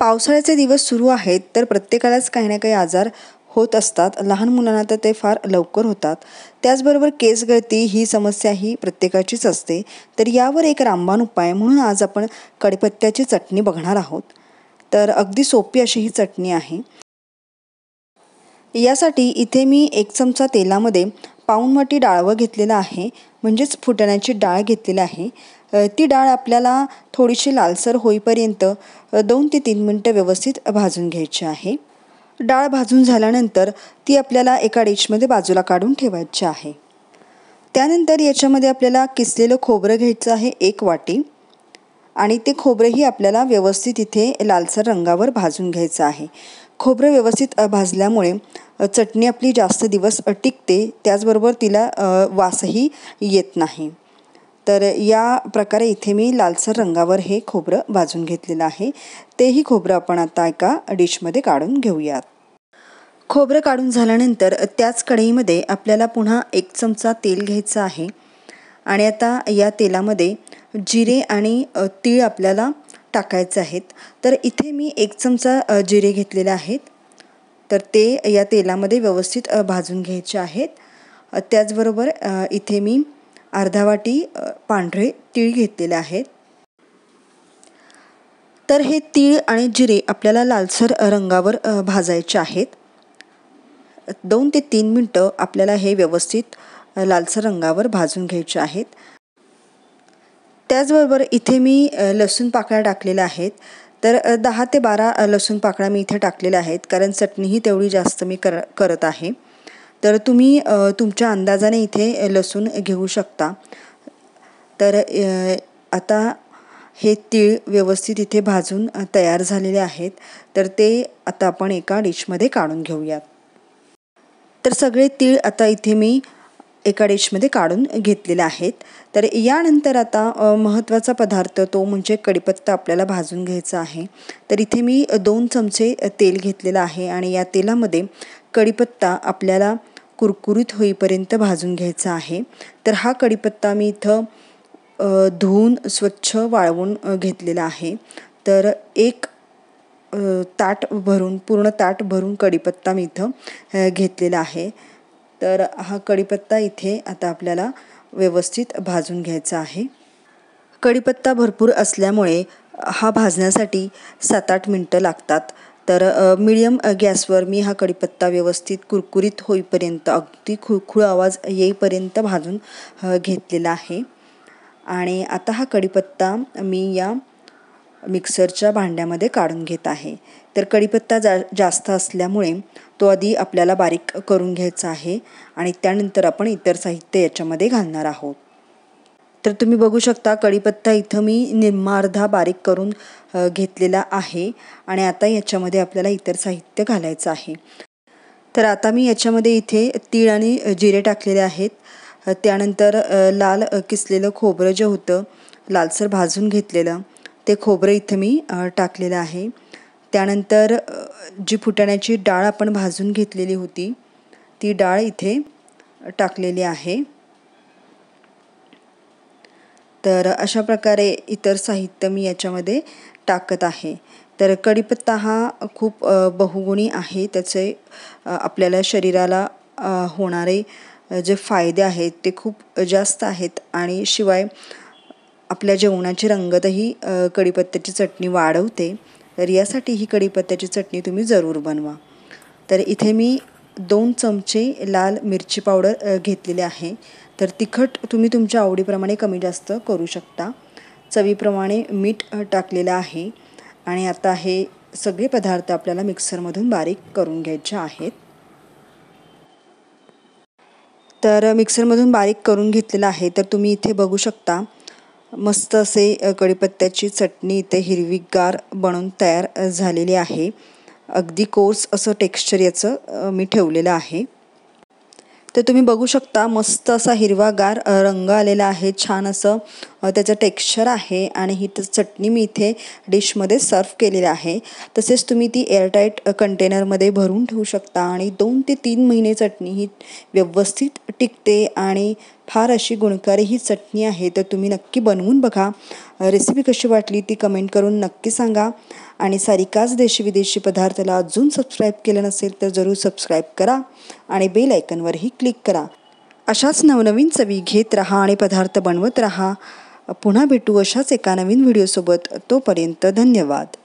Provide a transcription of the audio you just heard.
पावसाळ्याचे दिवस सुरू आहेत तर प्रत्येकालाच काही ना काही आजार होत असतात. लहान मुलांना तर ते फार लवकर होतात. त्याचबरोबर केस गळती ही समस्या ही प्रत्येकाचीच असते. तर यावर एक रामबाण उपाय म्हणून आज आपण कढीपत्त्याची चटणी बघणार आहोत. तर अगदी सोपी अशी ही चटणी आहे. यासाठी इथे मी 1 चमचा तेलामध्ये पाऊण वाटी डाळवं घेतलेलं आहे, म्हणजेच फुटाण्याची डाळ घेतलेली आहे. ती डाळ आपल्याला थोडीशी लालसर होईपर्यंत 2 ते 3 मिनटं व्यवस्थित भाजून घ्यायची आहे. डाळ भाजून झाल्यानंतर ती आपल्याला एका डिशमध्ये बाजूला काढून ठेवायची आहे. त्यानंतर याच्यामध्ये आपल्याला किसलेलं खोबरं घ्यायचं आहे 1 वाटी आणि ते खोबरंही आपल्याला व्यवस्थित इथे लालसर रंगावर भाजून घ्यायचं आहे. खोबरं व्यवस्थित भाजल्यामुळे चटणी आपली जास्त दिवस टिकते, त्याचबरोबर तिला वासही येत नाही. तर या प्रकारे इथे मी लालसर रंगावर हे खोबरं भाजून घेतलेलं आहे. तेही खोबरं आपण आता एका डिशमध्ये काढून घेऊयात. खोबरं काढून झाल्यानंतर त्याच कढईमध्ये आपल्याला पुन्हा 1 चमचा तेल घ्यायचं आहे आणि आता या तेलामध्ये जिरे आणि तीळ आपल्याला टाकायचे आहेत. तर इथे मी 1 चमचा जिरे घेतलेले आहेत. तर ते या तेलामध्ये व्यवस्थित भाजून घ्यायचे आहेत. त्याचबरोबर इथे मी अर्धा वाटी पांढरे तीळ घेतलेले आहेत. तर हे तीळ आणि जिरे आपल्याला लालसर रंगावर भाजायचे आहेत. 2 ते 3 मिनटं आपल्याला हे व्यवस्थित लालसर रंगावर भाजून घ्यायचे आहेत. त्याचबरोबर इथे मी लसूण पाकळ्या टाकलेल्या आहेत. तर 10 ते 12 लसूण पाकळ्या मी इथे टाकलेल्या आहेत, कारण चटणीही तेवढी जास्त मी करत आहे. तर तुम्ही तुमच्या अंदाजाने इथे लसूण घेऊ शकता. तर आता हे तीळ व्यवस्थित इथे भाजून तयार झालेले आहेत. तर ते आता आपण एका डिशमध्ये काढून घेऊयात. तर सगळे तीळ आता इथे मी एका डिशमध्ये काढून घेतलेले आहेत. तर यानंतर आता महत्त्वाचा पदार्थ तो म्हणजे कढीपत्ता आपल्याला भाजून घ्यायचा आहे. तर इथे मी 2 चमचे तेल घेतलेलं आहे आणि या तेलामध्ये कढीपत्ता आपल्याला कुरकुरीत होईपर्यंत भाजून घ्यायचा आहे. तर हा कढीपत्ता मी इथं धुवून स्वच्छ वाळवून घेतलेला आहे. तर एक पूर्ण ताट भरून कढीपत्ता मी इथं घेतलेला आहे. तर हा कढीपत्ता इथे आता आपल्याला व्यवस्थित भाजून घ्यायचा आहे. कढीपत्ता भरपूर असल्यामुळे हा भाजण्यासाठी 7-8 मिनटं लागतात. तर मीडियम गॅसवर मी हा कढीपत्ता व्यवस्थित कुरकुरीत होईपर्यंत अगदी खुळखुळ आवाज येईपर्यंत भाजून घेतलेला आहे. आणि आता हा कढीपत्ता मी या मिक्सरच्या भांड्यामध्ये काढून घेत आहे. तर कढीपत्ता जास्त असल्यामुळे तो आधी आपल्याला बारीक करून घ्यायचा आहे आणि त्यानंतर आपण इतर साहित्य याच्यामध्ये घालणार आहोत. तर तुम्ही बघू शकता कढीपत्ता इथं मी निम्मा अर्धा बारीक करून घेतलेला आहे आणि आता याच्यामध्ये आपल्याला इतर साहित्य घालायचं आहे. तर आता मी याच्यामध्ये इथे तीळ आणि जिरे टाकलेले आहेत. त्यानंतर लाल किसलेलं खोबरं जे होतं लालसर भाजून घेतलेलं ते खोबरं इथे मी टाकलेलं आहे. त्यानंतर जी फुटाण्याची डाळ आपण भाजून घेतलेली होती ती डाळ इथे टाकलेली आहे. तर अशा प्रकारे इतर साहित्य मी याच्यामध्ये टाकत आहे. तर कढीपत्ता हा खूप बहुगुणी आहे. त्याचे आपल्याला शरीराला होणारे जे फायदे आहेत ते खूप जास्त आहेत आणि शिवाय आपल्या जेवणाची रंगतही कढीपत्त्याची चटणी वाढवते. तर यासाठी ही कढीपत्त्याची चटणी तुम्ही जरूर बनवा. तर इथे मी 2 चमचे लाल मिरची पावडर घेतलेली आहे. तर तिखट तुम्ही तुमच्या आवडीप्रमाणे कमी जास्त करू शकता. चवीप्रमाणे मीठ टाकलेलं आहे आणि आता हे सगळे पदार्थ आपल्याला मिक्सरमधून बारीक करून घ्यायचे आहेत. तर मिक्सरमधून बारीक करून घेतलेलं आहे. तर तुम्ही इथे बघू शकता मस्त असे कढीपत्त्याची चटणी इथे हिरवीगार बनून तयार झालेली आहे. अगदी कोर्स असं टेक्स्चर याचं मी ठेवलेलं आहे. तर तुम्ही बघू शकता मस्त असा हिरवागार रंग आलेला आहे. छान असं त्याचं टेक्स्चर आहे आणि ही चटणी मी इथे डिशमध्ये सर्व केलेली आहे। तसेच तुम्ही ती एअरटाईट कंटेनरमध्ये भरून ठेवू शकता आणि 2 ते 3 महिने चटणी ही व्यवस्थित टिकते आणि फार अशी गुणकारी ही चटणी आहे। तर तुम्ही नक्की बनवून बघा। रेसिपी कशी वाटली ती कमेंट करून नक्की सांगा आणि सारिकाच देशी विदेशी पदार्थाला अजून सबस्क्राईब केलं नसेल तर जरूर सबस्क्राईब करा आणि बेल आयकॉनवरही क्लिक करा। अशाच नवनवीन चवी घेत राहा आणि पदार्थ बनवत राहा। पुन्हा भेटू अशाच एका नवीन व्हिडिओसोबत। तोपर्यंत धन्यवाद।